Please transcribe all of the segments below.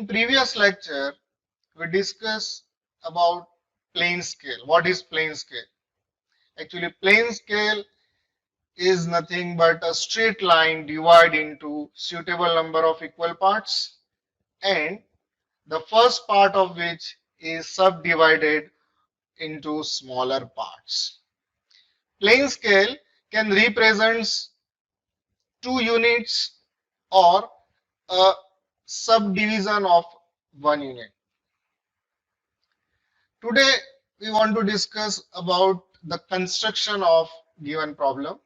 In previous lecture, we discussed about plane scale. What is plane scale? Actually, plane scale is nothing but a straight line divided into suitable number of equal parts, and the first part of which is subdivided into smaller parts. Plane scale can represent two units or a subdivision of one unit. Today we want to discuss about the construction of given problem.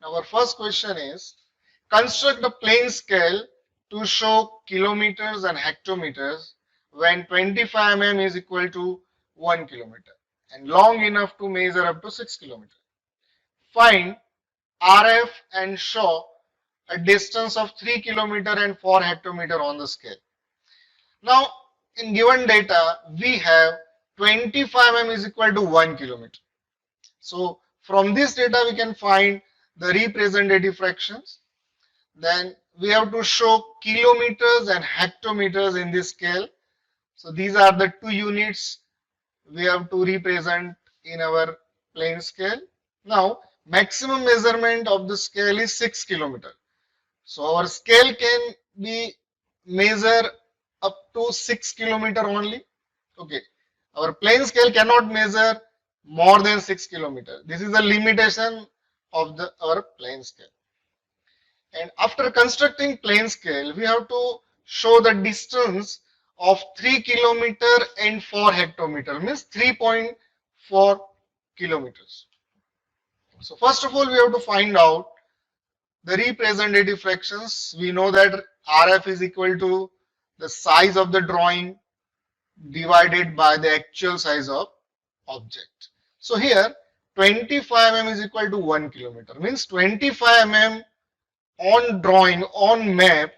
Our first question is, construct a plane scale to show kilometers and hectometers when 25 mm is equal to 1 kilometer and long enough to measure up to 6 kilometers. Find RF and show a distance of 3 kilometer and 4 hectometer on the scale. Now, in given data, we have 25 mm is equal to 1 kilometer. So, from this data, we can find the representative fractions. Then we have to show kilometers and hectometers in this scale. So, these are the two units we have to represent in our plane scale. Now, maximum measurement of the scale is 6 kilometer. So, our scale can be measured up to 6 kilometer only. Okay, our plane scale cannot measure more than 6 kilometer. This is the limitation of our plane scale. And after constructing plane scale, we have to show the distance of 3 kilometer and 4 hectometer, means 3.4 kilometers. So first of all, we have to find out the representative fractions. We know that RF is equal to the size of the drawing divided by the actual size of object. So here 25 mm is equal to 1 kilometer, means 25 mm on drawing, on map,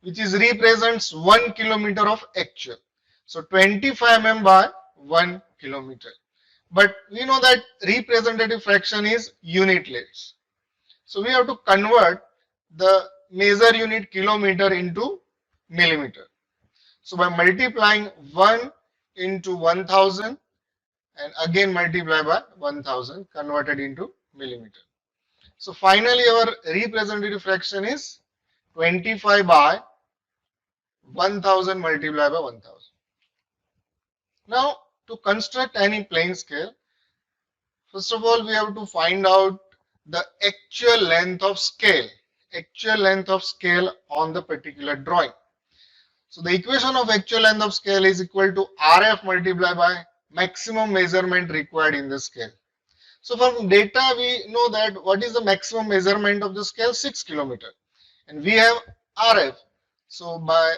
which is represents 1 kilometer of actual. So 25 mm by 1 kilometer. But we know that representative fraction is unitless. So we have to convert the measure unit kilometer into millimeter. So by multiplying 1 into 1000 and again multiply by 1000 converted into millimeter. So finally our representative fraction is 25 by 1000 multiplied by 1000. Now to construct any plane scale, first of all we have to find out the actual length of scale on the particular drawing. So the equation of actual length of scale is equal to RF multiplied by maximum measurement required in the scale. So from data we know that what is the maximum measurement of the scale? 6 kilometer, and we have RF. So by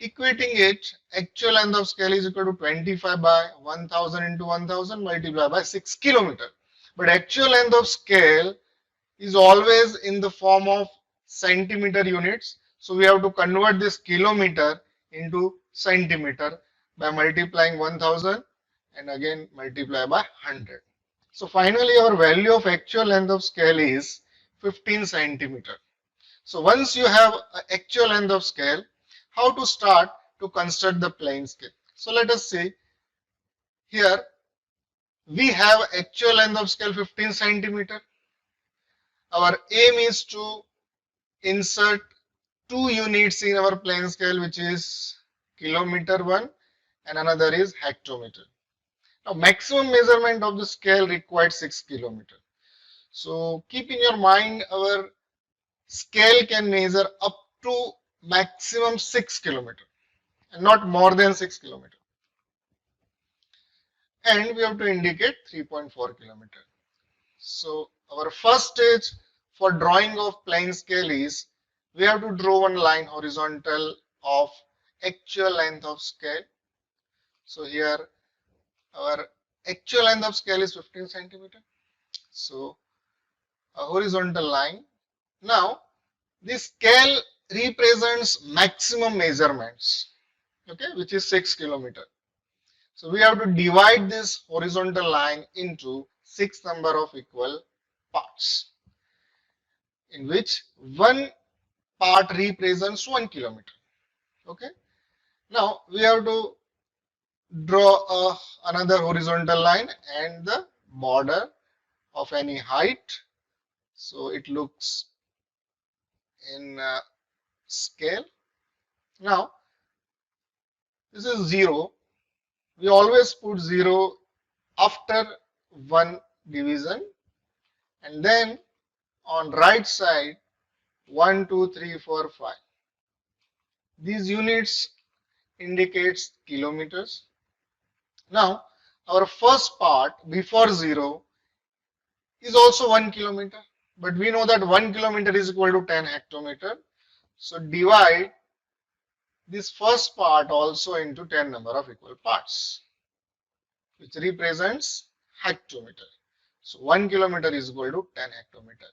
equating it, actual length of scale is equal to 25 by 1000 into 1000 multiplied by 6 kilometer. But actual length of scale is always in the form of centimeter units. So we have to convert this kilometer into centimeter by multiplying 1000 and again multiply by 100. So finally our value of actual length of scale is 15 centimeter. So once you have actual length of scale, how to start to construct the plane scale? So let us see here we have actual length of scale 15 centimeter. Our aim is to insert two units in our plane scale, which is kilometer one and another is hectometer. Now maximum measurement of the scale required 6 kilometer. So keep in your mind our scale can measure up to maximum 6 kilometer and not more than 6 kilometer. And we have to indicate 3.4 kilometer. So our first stage for drawing of plane scale is we have to draw one line horizontal of actual length of scale. So here our actual length of scale is 15 centimeter. So a horizontal line. Now this scale represents maximum measurements, okay, which is 6 kilometer. So we have to divide this horizontal line into 6 number of equal parts, in which one part represents 1 kilometer. Okay. Now we have to draw another horizontal line and the border of any height. So it looks in scale. Now this is 0. We always put 0 after one division, and then on right side 1, 2, 3, 4, 5. These units indicates kilometers. Now our first part before 0 is also 1 kilometer, but we know that 1 kilometer is equal to 10 hectometer. So divide this first part also into 10 number of equal parts, which represents hectometer. So 1 kilometer is equal to 10 hectometer.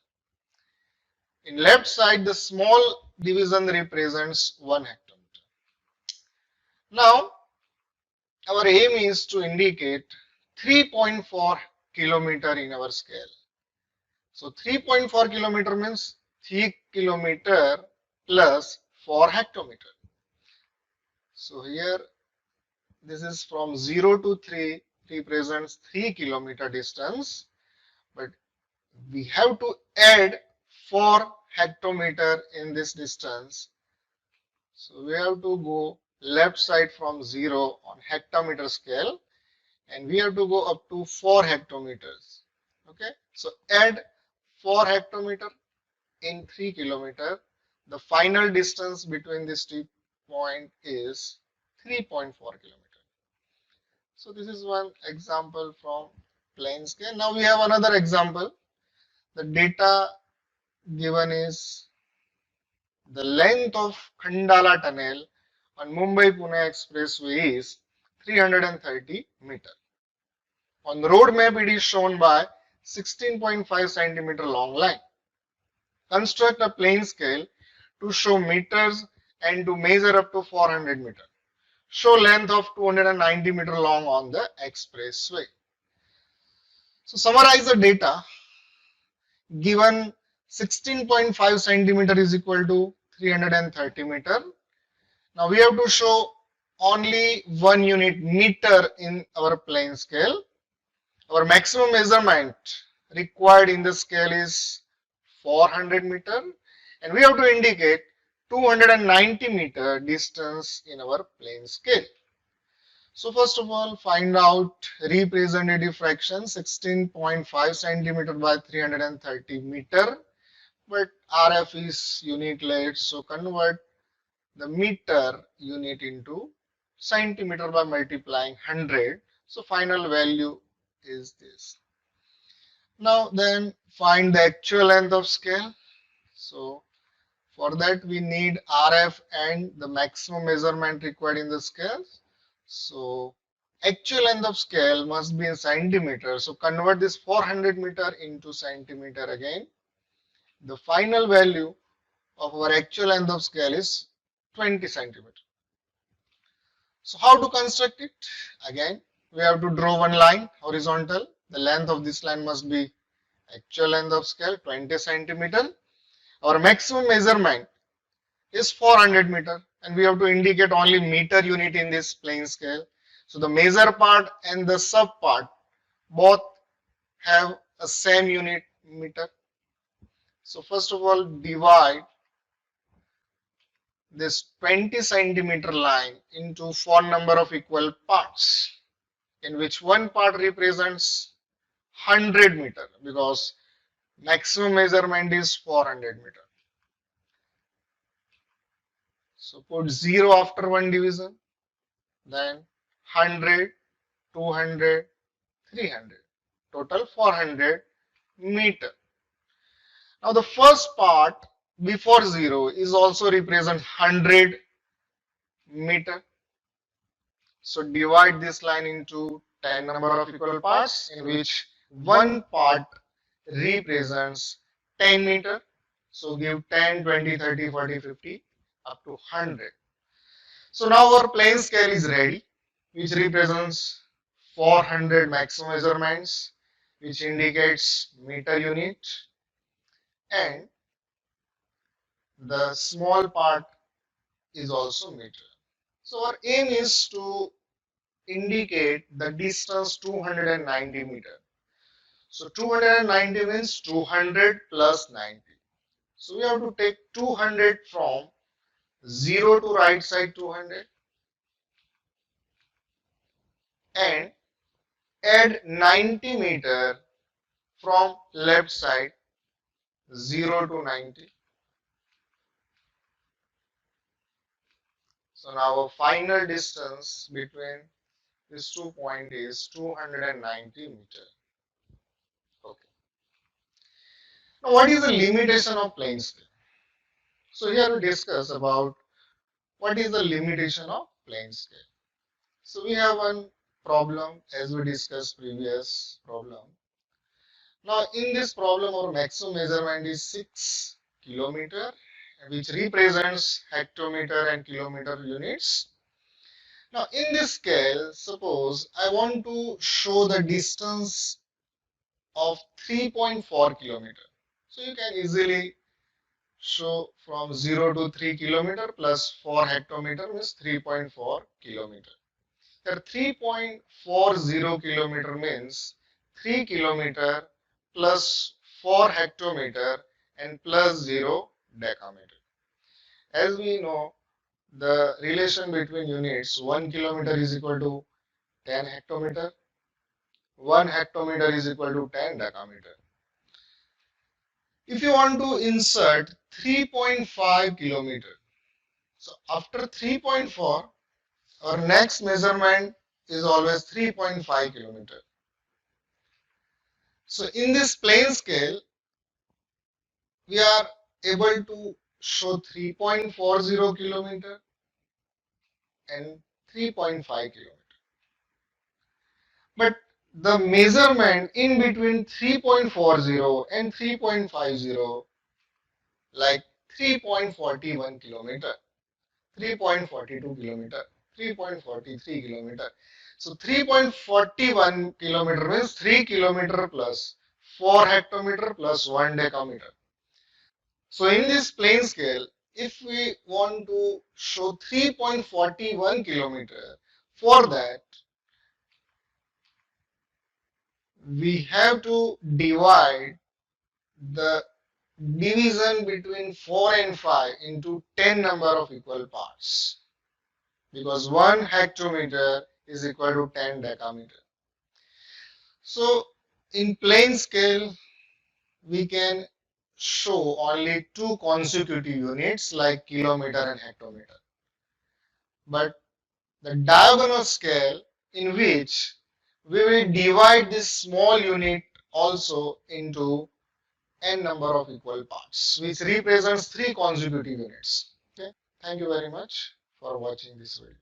In left side, the small division represents 1 hectometer. Now, our aim is to indicate 3.4 kilometer in our scale. So 3.4 kilometer means 3 kilometer plus 4 hectometer. So here, this is from 0 to 3 represents 3 kilometer distance, but we have to add 4 hectometer in this distance. So we have to go left side from 0 on hectometer scale, and we have to go up to 4 hectometers. Okay, so add 4 hectometer in 3 kilometer. The final distance between these two points is 3.4 kilometer. So this is one example from plane scale. Now we have another example. The data given is the length of Khandala tunnel on Mumbai-Pune Expressway is 330 meter. On the road map, it is shown by 16.5 centimeter long line. Construct a plane scale to show meters and to measure up to 400 meter. Show length of 290 meter long on the expressway. So summarize the data. Given 16.5 centimeter is equal to 330 meter. Now we have to show only one unit meter in our plane scale. Our maximum measurement required in the scale is 400 meter, and we have to indicate 290 meter distance in our plane scale. So first of all, find out representative fraction 16.5 centimeter by 330 meter, but RF is unit late, so convert the meter unit into centimeter by multiplying 100. So final value is this. Now then find the actual length of scale. So for that we need RF and the maximum measurement required in the scale. So actual length of scale must be in centimeter. So convert this 400 meter into centimeter again. The final value of our actual length of scale is 20 centimeter. So how to construct it? Again, we have to draw one line horizontal. The length of this line must be actual length of scale 20 centimeter. Our maximum measurement is 400 meter, and we have to indicate only meter unit in this plane scale. So the measure part and the sub part both have a same unit meter. So first of all, divide this 20 centimeter line into 4 number of equal parts, in which one part represents 100 meter because maximum measurement is 400 meter. So put 0 after one division, then 100, 200, 300, total 400 meter. Now the first part before 0 is also represent 100 meter. So divide this line into 10 number of equal parts, in which one part represents 10 meter. So give 10, 20, 30, 40, 50 up to 100. So now our plane scale is ready, which represents 400 maximum measurements, which indicates meter unit, and the small part is also meter. So our aim is to indicate the distance 290 meter. So 290 means 200 plus 90. So we have to take 200 from 0 to right side 200 and add 90 meter from left side 0 to 90. So now our final distance between these 2 points is 290 meter. Okay. Now what is the limitation of plane scale? So here we discuss about what is the limitation of plane scale. So we have one problem as we discussed previous problem. Now in this problem our maximum measurement is 6 kilometer, which represents hectometer and kilometer units. Now in this scale, suppose I want to show the distance of 3.4 kilometer. So you can easily show from 0 to 3 kilometer plus 4 hectometer means 3.4 kilometer. Here 3.40 kilometer means 3 kilometer plus 4 hectometer and plus 0 decameter. As we know, the relation between units 1 kilometer is equal to 10 hectometer, 1 hectometer is equal to 10 decameter. If you want to insert 3.5 kilometer, so after 3.4, our next measurement is always 3.5 kilometer. So in this plane scale, we are able to show 3.40 kilometer and 3.5 kilometer. But the measurement in between 3.40 and 3.50, like 3.41 kilometer, 3.42 kilometer, 3.43 kilometer. So 3.41 kilometer means 3 kilometer plus 4 hectometer plus 1 decameter. So in this plane scale, if we want to show 3.41 kilometer, for that we have to divide the division between 4 and 5 into 10 number of equal parts, because 1 hectometer is equal to 10 decameter. So in plane scale, we can show only two consecutive units like kilometer and hectometer. But the diagonal scale, in which we will divide this small unit also into n number of equal parts, which represents three consecutive units. Okay, thank you very much for watching this video.